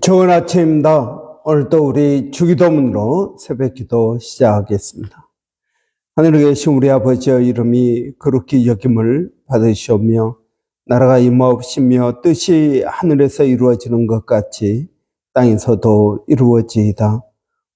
좋은 아침입니다. 오늘도 우리 주기도문으로 새벽기도 시작하겠습니다. 하늘에 계신 우리 아버지의 이름이 거룩히 여김을 받으시오며 나라가 임하옵시며 뜻이 하늘에서 이루어지는 것 같이 땅에서도 이루어지이다.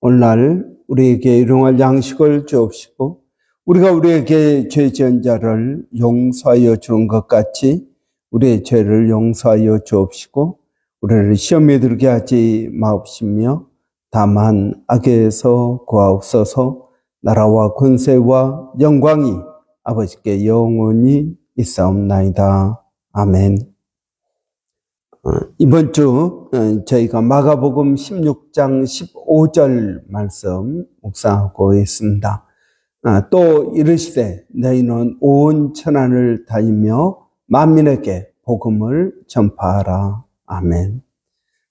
오늘날 우리에게 일용할 양식을 주옵시고 우리가 우리에게 죄 지은 자를 용서하여 주는 것 같이 우리의 죄를 용서하여 주옵시고 우리를 시험에 들게 하지 마옵시며 다만 악에서 구하옵소서. 나라와 권세와 영광이 아버지께 영원히 있사옵나이다. 아멘. 이번 주 저희가 마가복음 16장 15절 말씀 묵상하고 있습니다. 또 이르시되 너희는 온 천하를 다니며 만민에게 복음을 전파하라. 아멘.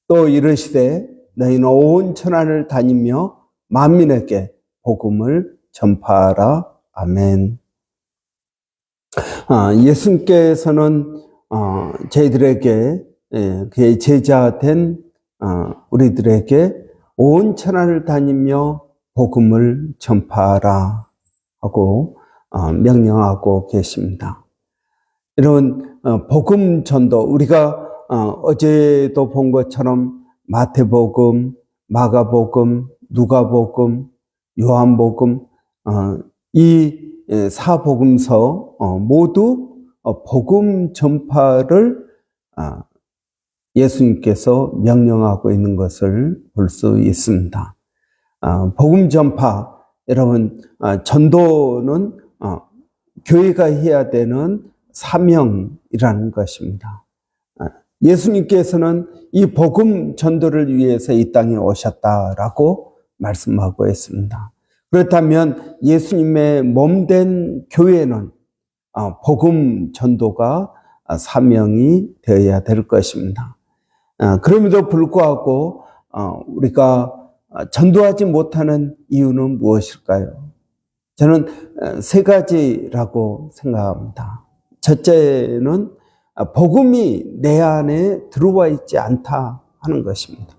또 이르시되 너희는 온 천하를 다니며 만민에게 복음을 전파하라. 아멘. 예수님께서는 저희들에게 그의 제자된 우리들에게 온 천하를 다니며 복음을 전파하라 하고 명령하고 계십니다. 이런 복음 전도, 우리가 어제도 본 것처럼 마태복음, 마가복음, 누가복음, 요한복음, 이 사복음서 모두 복음 전파를 예수님께서 명령하고 있는 것을 볼 수 있습니다. 복음 전파, 여러분, 전도는 교회가 해야 되는 사명이라는 것입니다. 예수님께서는 이 복음 전도를 위해서 이 땅에 오셨다라고 말씀하고 있습니다. 그렇다면 예수님의 몸된 교회는 복음 전도가 사명이 되어야 될 것입니다. 그럼에도 불구하고 우리가 전도하지 못하는 이유는 무엇일까요? 저는 세 가지라고 생각합니다. 첫째는 복음이 내 안에 들어와 있지 않다 하는 것입니다.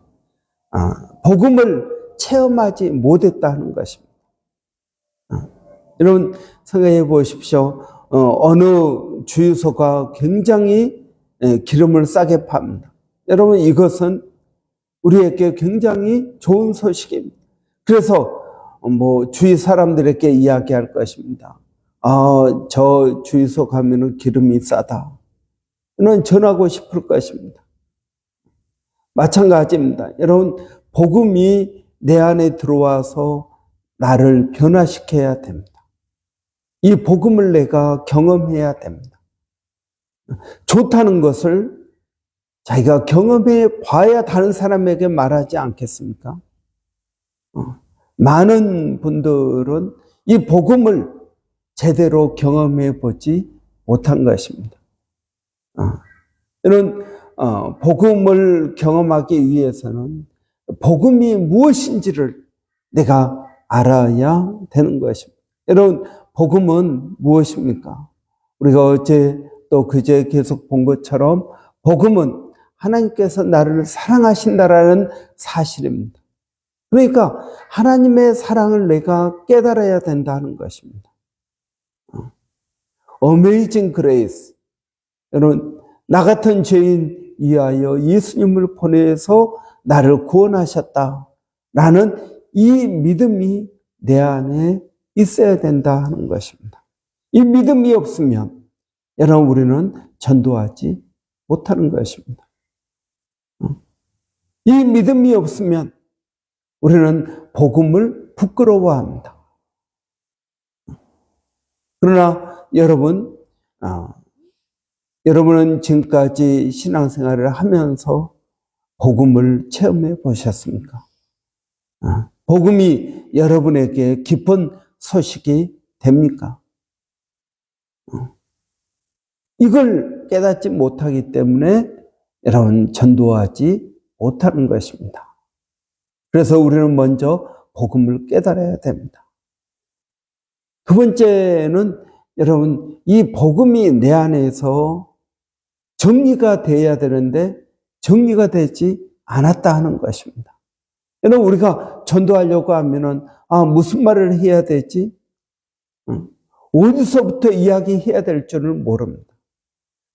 복음을 체험하지 못했다는 것입니다. 여러분 생각해 보십시오. 어느 주유소가 굉장히 기름을 싸게 팝니다. 여러분 이것은 우리에게 굉장히 좋은 소식입니다. 그래서 주위 사람들에게 이야기할 것입니다. 저 주유소 가면은 기름이 싸다. 는 전하고 싶을 것입니다. 마찬가지입니다. 여러분, 복음이 내 안에 들어와서 나를 변화시켜야 됩니다. 이 복음을 내가 경험해야 됩니다. 좋다는 것을 자기가 경험해 봐야 다른 사람에게 말하지 않겠습니까? 많은 분들은 이 복음을 제대로 경험해 보지 못한 것입니다. 이런 복음을 경험하기 위해서는 복음이 무엇인지를 내가 알아야 되는 것입니다. 여러분, 복음은 무엇입니까? 우리가 어제 또 그제 계속 본 것처럼 복음은 하나님께서 나를 사랑하신다라는 사실입니다. 그러니까 하나님의 사랑을 내가 깨달아야 된다는 것입니다. Amazing Grace. 여러분, 나 같은 죄인 위하여 예수님을 보내서 나를 구원하셨다라는 이 믿음이 내 안에 있어야 된다 하는 것입니다. 이 믿음이 없으면 여러분 우리는 전도하지 못하는 것입니다. 이 믿음이 없으면 우리는 복음을 부끄러워합니다. 그러나 여러분은 지금까지 신앙생활을 하면서 복음을 체험해 보셨습니까? 복음이 여러분에게 기쁜 소식이 됩니까? 이걸 깨닫지 못하기 때문에 여러분 전도하지 못하는 것입니다. 그래서 우리는 먼저 복음을 깨달아야 됩니다. 두 번째는 여러분 이 복음이 내 안에서 정리가 돼야 되는데 정리가 되지 않았다 하는 것입니다. 여러분, 우리가 전도하려고 하면은, 무슨 말을 해야 되지? 어디서부터 이야기해야 될 줄을 모릅니다.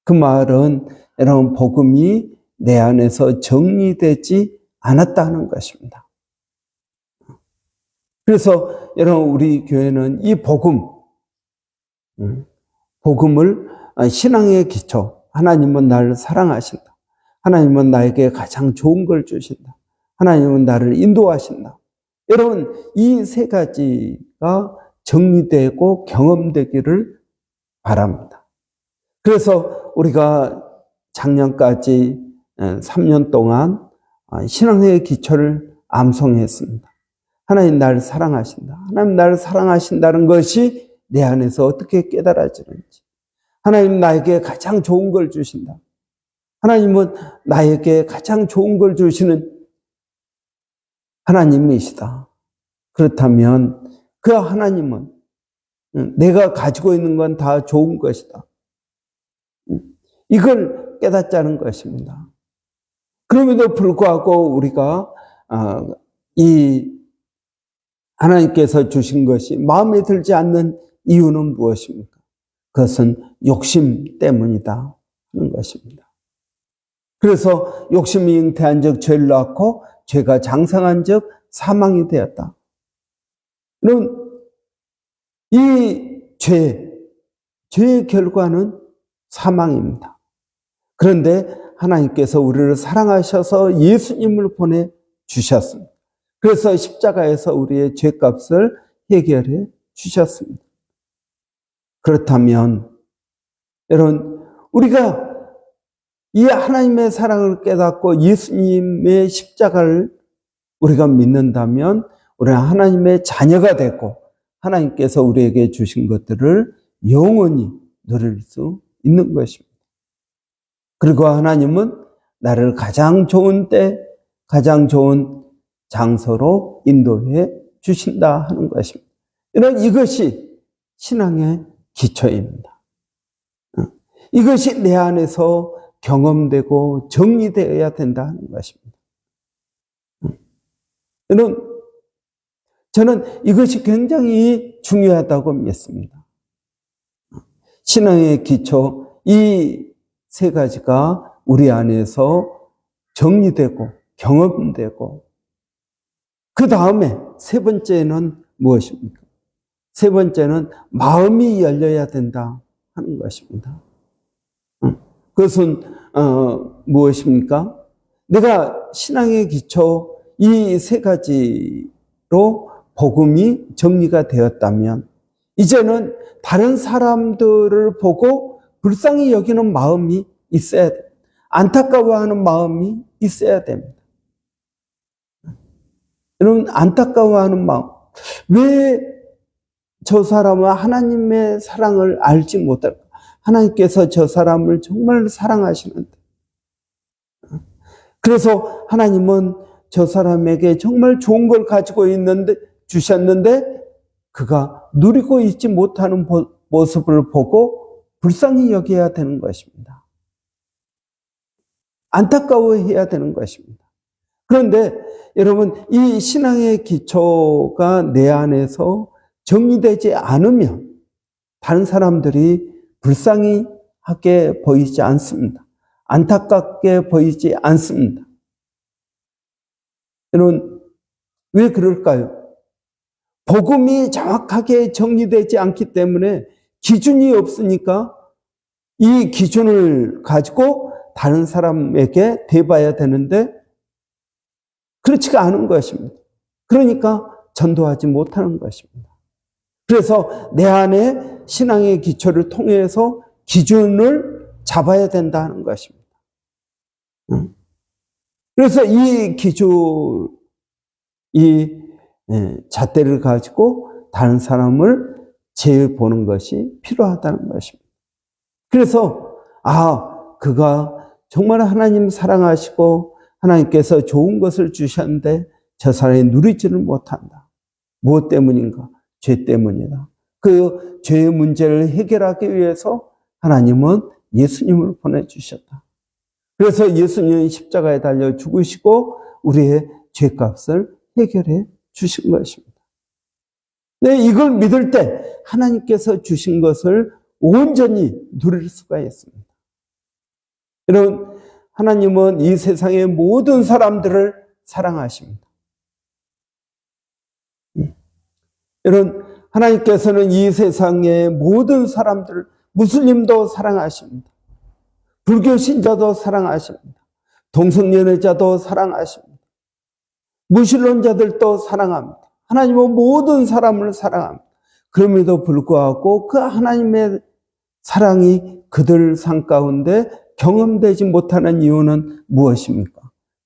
그 말은 여러분, 복음이 내 안에서 정리되지 않았다 하는 것입니다. 그래서 여러분, 우리 교회는 이 복음을 신앙의 기초, 하나님은 나를 사랑하신다. 하나님은 나에게 가장 좋은 걸 주신다. 하나님은 나를 인도하신다. 여러분, 이 세 가지가 정리되고 경험되기를 바랍니다. 그래서 우리가 작년까지 3년 동안 신앙의 기초를 암송했습니다. 하나님 나를 사랑하신다. 하나님 나를 사랑하신다는 것이 내 안에서 어떻게 깨달아지는지. 하나님 나에게 가장 좋은 걸 주신다. 하나님은 나에게 가장 좋은 걸 주시는 하나님이시다. 그렇다면 그 하나님은 내가 가지고 있는 건 다 좋은 것이다. 이걸 깨닫자는 것입니다. 그럼에도 불구하고 우리가 이 하나님께서 주신 것이 마음에 들지 않는 이유는 무엇입니까? 그것은 욕심 때문이다 하는 것입니다. 그래서 욕심이 잉태한 적 죄를 낳고 죄가 장성한 적 사망이 되었다. 이 죄의 결과는 사망입니다. 그런데 하나님께서 우리를 사랑하셔서 예수님을 보내주셨습니다. 그래서 십자가에서 우리의 죄값을 해결해 주셨습니다. 그렇다면 여러분, 우리가 이 하나님의 사랑을 깨닫고 예수님의 십자가를 우리가 믿는다면 우리는 하나님의 자녀가 되고 하나님께서 우리에게 주신 것들을 영원히 누릴 수 있는 것입니다. 그리고 하나님은 나를 가장 좋은 때, 가장 좋은 장소로 인도해 주신다 하는 것입니다. 이것이 신앙의 기초입니다. 이것이 내 안에서 경험되고 정리되어야 된다 하는 것입니다. 저는 이것이 굉장히 중요하다고 믿습니다. 신앙의 기초, 이 세 가지가 우리 안에서 정리되고 경험되고, 그 다음에 세 번째는 무엇입니까? 세 번째는 마음이 열려야 된다 하는 것입니다. 그것은 무엇입니까? 내가 신앙의 기초 이 세 가지로 복음이 정리가 되었다면 이제는 다른 사람들을 보고 불쌍히 여기는 마음이 있어야 됩니다. 안타까워하는 마음이 있어야 됩니다. 여러분, 안타까워하는 마음. 왜 저 사람은 하나님의 사랑을 알지 못할까? 하나님께서 저 사람을 정말 사랑하시는데. 그래서 하나님은 저 사람에게 정말 좋은 걸 가지고 주셨는데 그가 누리고 있지 못하는 모습을 보고 불쌍히 여겨야 되는 것입니다. 안타까워해야 되는 것입니다. 그런데 여러분, 이 신앙의 기초가 내 안에서 정리되지 않으면 다른 사람들이 불쌍히 하게 보이지 않습니다. 안타깝게 보이지 않습니다. 여러분, 왜 그럴까요? 복음이 정확하게 정리되지 않기 때문에 기준이 없으니까 이 기준을 가지고 다른 사람에게 대봐야 되는데 그렇지가 않은 것입니다. 그러니까 전도하지 못하는 것입니다. 그래서 내 안에 신앙의 기초를 통해서 기준을 잡아야 된다는 것입니다. 그래서 이 기준, 이 잣대를 가지고 다른 사람을 재보는 것이 필요하다는 것입니다. 그래서 그가 정말 하나님 사랑하시고 하나님께서 좋은 것을 주셨는데 저 사람이 누리지를 못한다. 무엇 때문인가? 죄 때문이다. 그 죄의 문제를 해결하기 위해서 하나님은 예수님을 보내주셨다. 그래서 예수님은 십자가에 달려 죽으시고 우리의 죄값을 해결해 주신 것입니다. 네, 이걸 믿을 때 하나님께서 주신 것을 온전히 누릴 수가 있습니다. 여러분, 하나님은 이 세상의 모든 사람들을 사랑하십니다. 여러분, 하나님께서는 이 세상의 모든 사람들을, 무슬림도 사랑하십니다. 불교 신자도 사랑하십니다. 동성연애자도 사랑하십니다. 무신론자들도 사랑합니다. 하나님은 모든 사람을 사랑합니다. 그럼에도 불구하고 그 하나님의 사랑이 그들 삶 가운데 경험되지 못하는 이유는 무엇입니까?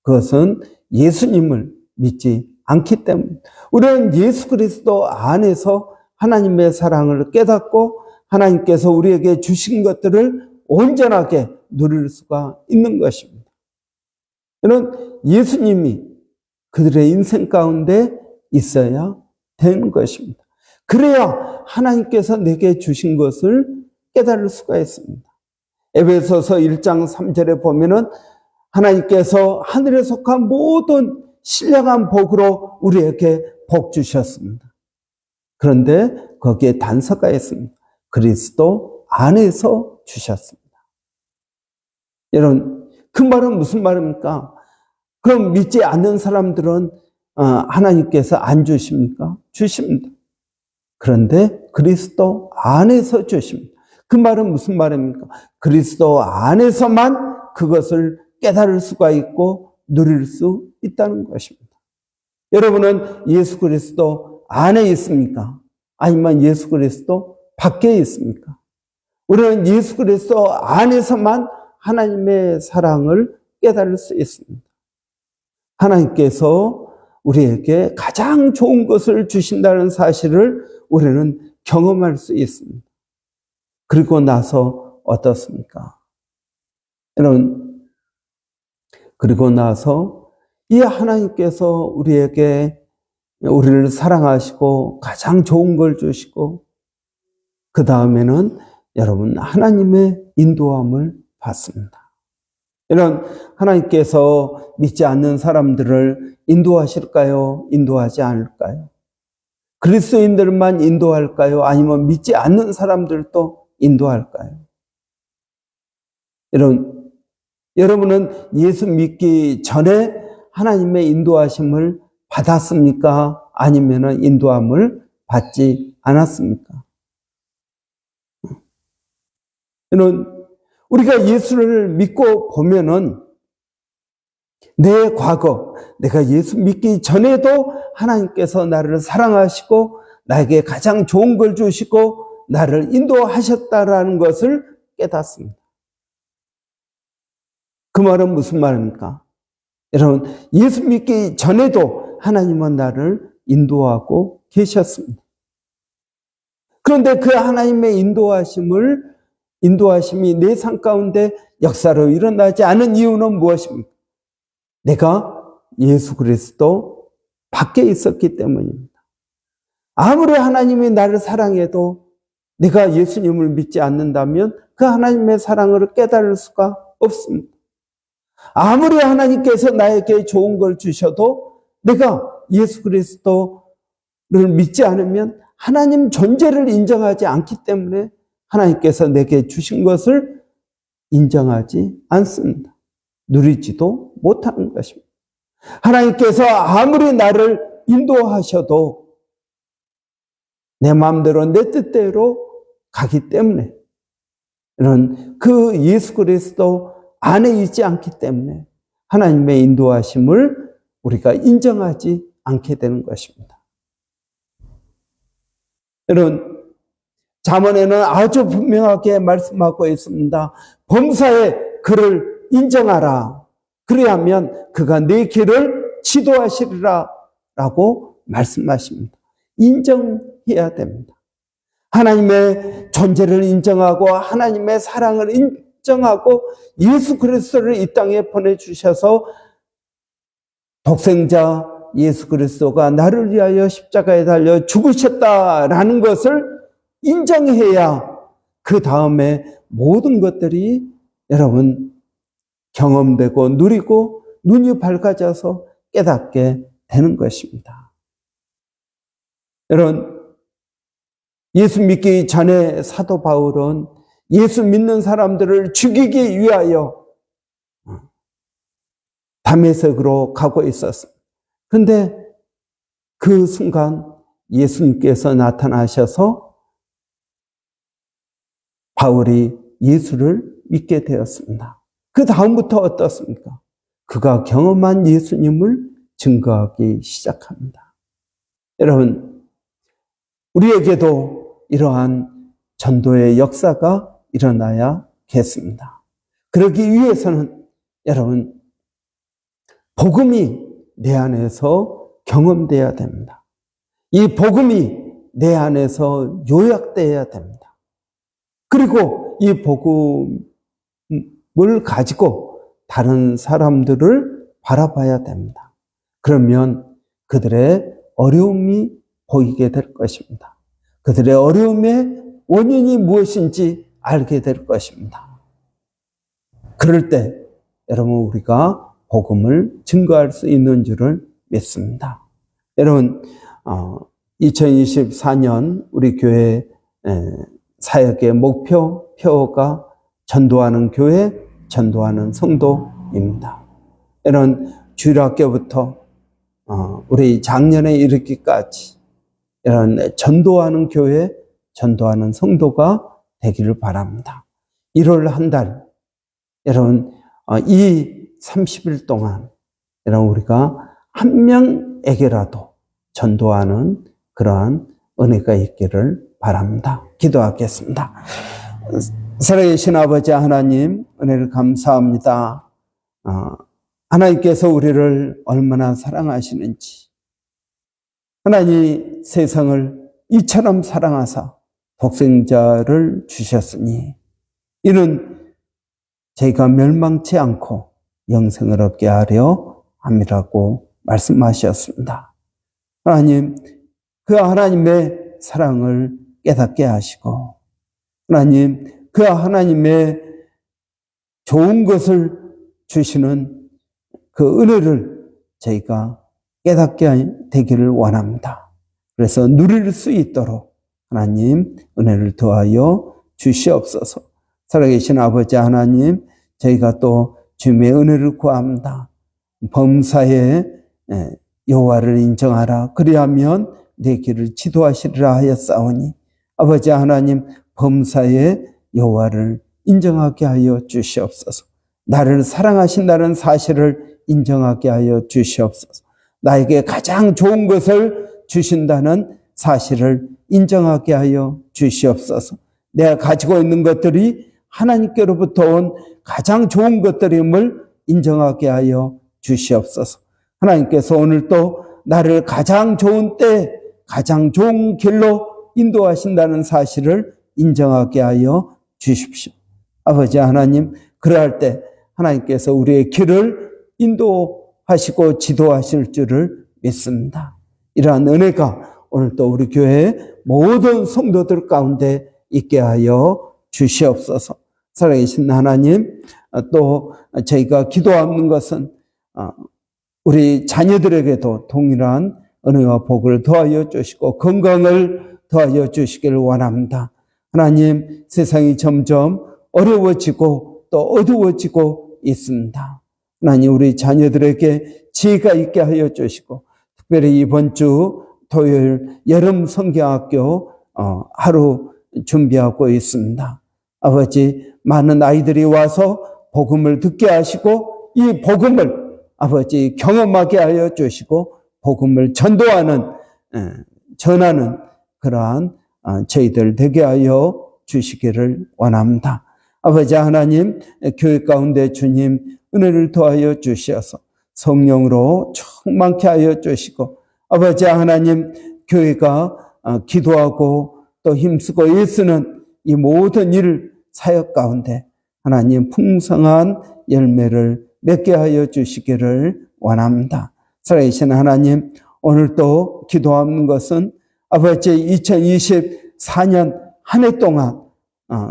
그것은 예수님을 믿지 않기 때문입니다. 우리는 예수 그리스도 안에서 하나님의 사랑을 깨닫고 하나님께서 우리에게 주신 것들을 온전하게 누릴 수가 있는 것입니다. 이는 예수님이 그들의 인생 가운데 있어야 되는 것입니다. 그래야 하나님께서 내게 주신 것을 깨달을 수가 있습니다. 에베소서 1장 3절에 보면은 하나님께서 하늘에 속한 모든 신령한 복으로 우리에게 복 주셨습니다. 그런데 거기에 단서가 있습니다. 그리스도 안에서 주셨습니다. 여러분, 그 말은 무슨 말입니까? 그럼 믿지 않는 사람들은 하나님께서 안 주십니까? 주십니다. 그런데 그리스도 안에서 주십니다. 그 말은 무슨 말입니까? 그리스도 안에서만 그것을 깨달을 수가 있고 누릴 수 있다는 것입니다. 여러분은 예수 그리스도 안에 있습니까? 아니면 예수 그리스도 밖에 있습니까? 우리는 예수 그리스도 안에서만 하나님의 사랑을 깨달을 수 있습니다. 하나님께서 우리에게 가장 좋은 것을 주신다는 사실을 우리는 경험할 수 있습니다. 그리고 나서 어떻습니까? 여러분, 그리고 나서 이 하나님께서 우리를 사랑하시고 가장 좋은 걸 주시고 그 다음에는 여러분 하나님의 인도함을 받습니다. 이런 하나님께서 믿지 않는 사람들을 인도하실까요? 인도하지 않을까요? 그리스도인들만 인도할까요? 아니면 믿지 않는 사람들도 인도할까요? 여러분은 예수 믿기 전에 하나님의 인도하심을 받았습니까? 아니면 인도함을 받지 않았습니까? 우리가 예수를 믿고 보면은 내 과거, 내가 예수 믿기 전에도 하나님께서 나를 사랑하시고 나에게 가장 좋은 걸 주시고 나를 인도하셨다라는 것을 깨닫습니다. 그 말은 무슨 말입니까? 여러분, 예수 믿기 전에도 하나님은 나를 인도하고 계셨습니다. 그런데 그 하나님의 인도하심이 내 삶 가운데 역사로 일어나지 않은 이유는 무엇입니까? 내가 예수 그리스도 밖에 있었기 때문입니다. 아무리 하나님이 나를 사랑해도 내가 예수님을 믿지 않는다면 그 하나님의 사랑을 깨달을 수가 없습니다. 아무리 하나님께서 나에게 좋은 걸 주셔도 내가 예수 그리스도를 믿지 않으면 하나님 존재를 인정하지 않기 때문에 하나님께서 내게 주신 것을 인정하지 않습니다. 누리지도 못하는 것입니다. 하나님께서 아무리 나를 인도하셔도 내 마음대로 내 뜻대로 가기 때문에 그 예수 그리스도 안에 있지 않기 때문에 하나님의 인도하심을 우리가 인정하지 않게 되는 것입니다. 여러분, 잠언에는 아주 분명하게 말씀하고 있습니다. 범사에 그를 인정하라. 그래야면 그가 네 길을 지도하시리라 라고 말씀하십니다. 인정해야 됩니다. 하나님의 존재를 인정하고 하나님의 사랑을 인정하고 예수 그리스도를 이 땅에 보내주셔서 독생자 예수 그리스도가 나를 위하여 십자가에 달려 죽으셨다라는 것을 인정해야 그 다음에 모든 것들이 여러분 경험되고 누리고 눈이 밝아져서 깨닫게 되는 것입니다. 여러분, 예수 믿기 전에 사도 바울은 예수 믿는 사람들을 죽이기 위하여 다메섹으로 가고 있었습니다. 그런데 그 순간 예수님께서 나타나셔서 바울이 예수를 믿게 되었습니다. 그 다음부터 어떻습니까? 그가 경험한 예수님을 증거하기 시작합니다. 여러분, 우리에게도 이러한 전도의 역사가 일어나야겠습니다. 그러기 위해서는 여러분, 복음이 내 안에서 경험돼야 됩니다. 이 복음이 내 안에서 요약돼야 됩니다. 그리고 이 복음을 가지고 다른 사람들을 바라봐야 됩니다. 그러면 그들의 어려움이 보이게 될 것입니다. 그들의 어려움의 원인이 무엇인지 알게 될 것입니다. 그럴 때 여러분, 우리가 복음을 증거할 수 있는 줄을 믿습니다. 여러분, 2024년 우리 교회 사역의 목표가 전도하는 교회, 전도하는 성도입니다. 이런 주일학교부터 우리 작년에 이르기까지 이런 전도하는 교회, 전도하는 성도가 되기를 바랍니다. 1월 한 달, 여러분, 이 30일 동안 여러분, 우리가 한 명에게라도 전도하는 그러한 은혜가 있기를 바랍니다. 기도하겠습니다. 살아계신 아버지 하나님, 은혜를 감사합니다. 하나님께서 우리를 얼마나 사랑하시는지, 하나님 세상을 이처럼 사랑하사 독생자를 주셨으니 이는 저희가 멸망치 않고 영생을 얻게 하려 함이라고 말씀하셨습니다. 하나님, 그 하나님의 사랑을 깨닫게 하시고, 하나님, 그 하나님의 좋은 것을 주시는 그 은혜를 저희가 깨닫게 되기를 원합니다. 그래서 누릴 수 있도록 하나님 은혜를 더하여 주시옵소서. 살아계신 아버지 하나님, 저희가 또 주님의 은혜를 구합니다. 범사에 여호와를 인정하라. 그리하면 내 길을 지도하시리라 하였사오니, 아버지 하나님, 범사에 여호와를 인정하게 하여 주시옵소서. 나를 사랑하신다는 사실을 인정하게 하여 주시옵소서. 나에게 가장 좋은 것을 주신다는 사실을 인정하게 하여 주시옵소서. 내가 가지고 있는 것들이 하나님께로부터 온 가장 좋은 것들임을 인정하게 하여 주시옵소서. 하나님께서 오늘 또 나를 가장 좋은 때, 가장 좋은 길로 인도하신다는 사실을 인정하게 하여 주십시오. 아버지 하나님, 그러할 때 하나님께서 우리의 길을 인도하시고 지도하실 줄을 믿습니다. 이러한 은혜가 오늘 또 우리 교회 모든 성도들 가운데 있게 하여 주시옵소서. 살아계신 하나님, 또 저희가 기도하는 것은 우리 자녀들에게도 동일한 은혜와 복을 더하여 주시고 건강을 더하여 주시기를 원합니다. 하나님, 세상이 점점 어려워지고 또 어두워지고 있습니다. 하나님, 우리 자녀들에게 지혜가 있게 하여 주시고, 특별히 이번 주 토요일 여름 성경학교 하루 준비하고 있습니다. 아버지, 많은 아이들이 와서 복음을 듣게 하시고 이 복음을 아버지 경험하게 하여 주시고 복음을 전도하는, 전하는 그러한 저희들 되게 하여 주시기를 원합니다. 아버지 하나님, 교회 가운데 주님 은혜를 더하여 주셔서 성령으로 충만케 하여 주시고, 아버지 하나님, 교회가 기도하고 또 힘쓰고 애쓰는 이 모든 일 사역 가운데 하나님 풍성한 열매를 맺게 하여 주시기를 원합니다. 살아계신 하나님, 오늘 또 기도하는 것은 아버지 2024년 한 해 동안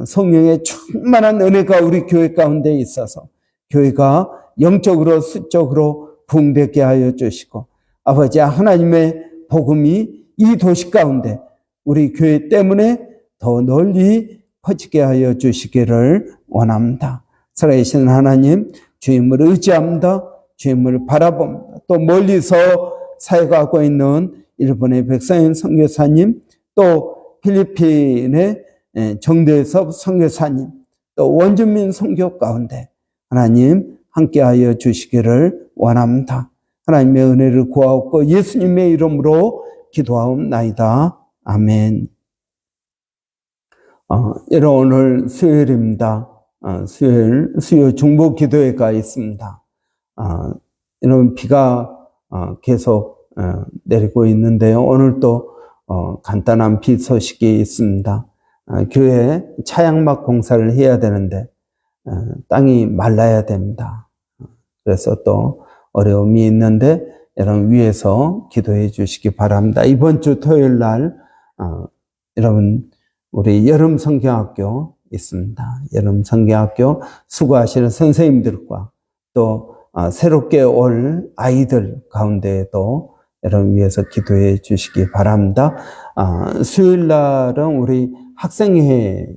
성령의 충만한 은혜가 우리 교회 가운데 있어서 교회가 영적으로 수적으로 부흥되게 하여 주시고 아버지 하나님의 복음이 이 도시 가운데 우리 교회 때문에 더 널리 퍼지게 하여 주시기를 원합니다. 살아계신 하나님 주님을 의지합니다. 주님을 바라봅니다. 또 멀리서 사역하고 있는 일본의 백상현 선교사님, 또 필리핀의 정대섭 선교사님, 또 원주민 선교 가운데 하나님 함께하여 주시기를 원합니다. 하나님의 은혜를 구하옵고 예수님의 이름으로 기도하옵나이다. 아멘. 여러분 오늘 수요일입니다. 수요 중보 기도회가 있습니다. 이런 비가 계속 내리고 있는데요. 오늘 또 간단한 비 소식이 있습니다. 교회 차양막 공사를 해야 되는데 땅이 말라야 됩니다. 그래서 또 어려움이 있는데 여러분 위에서 기도해 주시기 바랍니다. 이번 주 토요일 날 여러분 우리 여름 성경학교 있습니다. 여름 성경학교 수고하시는 선생님들과 또 새롭게 올 아이들 가운데에도 여러분 위해서 기도해 주시기 바랍니다. 수요일 날은 우리 학생회와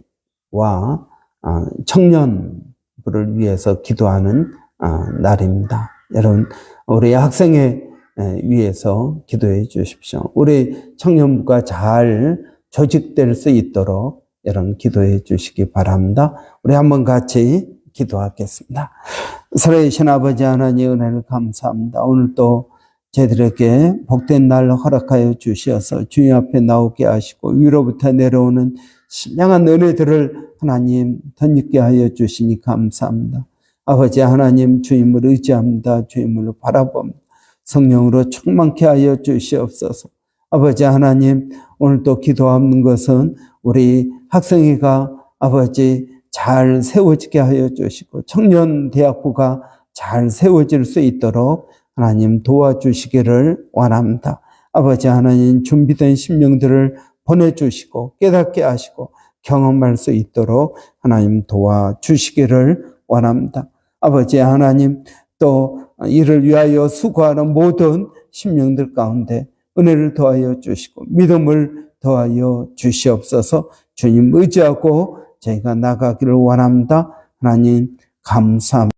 청년부를 위해서 기도하는 날입니다. 여러분 우리 학생회 위해서 기도해 주십시오. 우리 청년부가 잘 조직될 수 있도록 여러분 기도해 주시기 바랍니다. 우리 한번 같이 기도하겠습니다. 살아계신 아버지 하나님 은혜를 감사합니다. 오늘 또 저희들에게 복된 날 허락하여 주시어서 주님 앞에 나오게 하시고 위로부터 내려오는 신령한 은혜들을 하나님 덧입게 하여 주시니 감사합니다. 아버지 하나님 주님을 의지합니다. 주님을 바라봅니다. 성령으로 충만케 하여 주시옵소서. 아버지 하나님 오늘 또 기도하는 것은 우리 학생회가 아버지 잘 세워지게 하여 주시고 청년대학부가 잘 세워질 수 있도록 하나님 도와주시기를 원합니다. 아버지 하나님 준비된 심령들을 보내주시고 깨닫게 하시고 경험할 수 있도록 하나님 도와주시기를 원합니다. 아버지 하나님 또 이를 위하여 수고하는 모든 심령들 가운데 은혜를 더하여 주시고 믿음을 더하여 주시옵소서. 주님 의지하고 저희가 나가기를 원합니다. 하나님 감사합니다.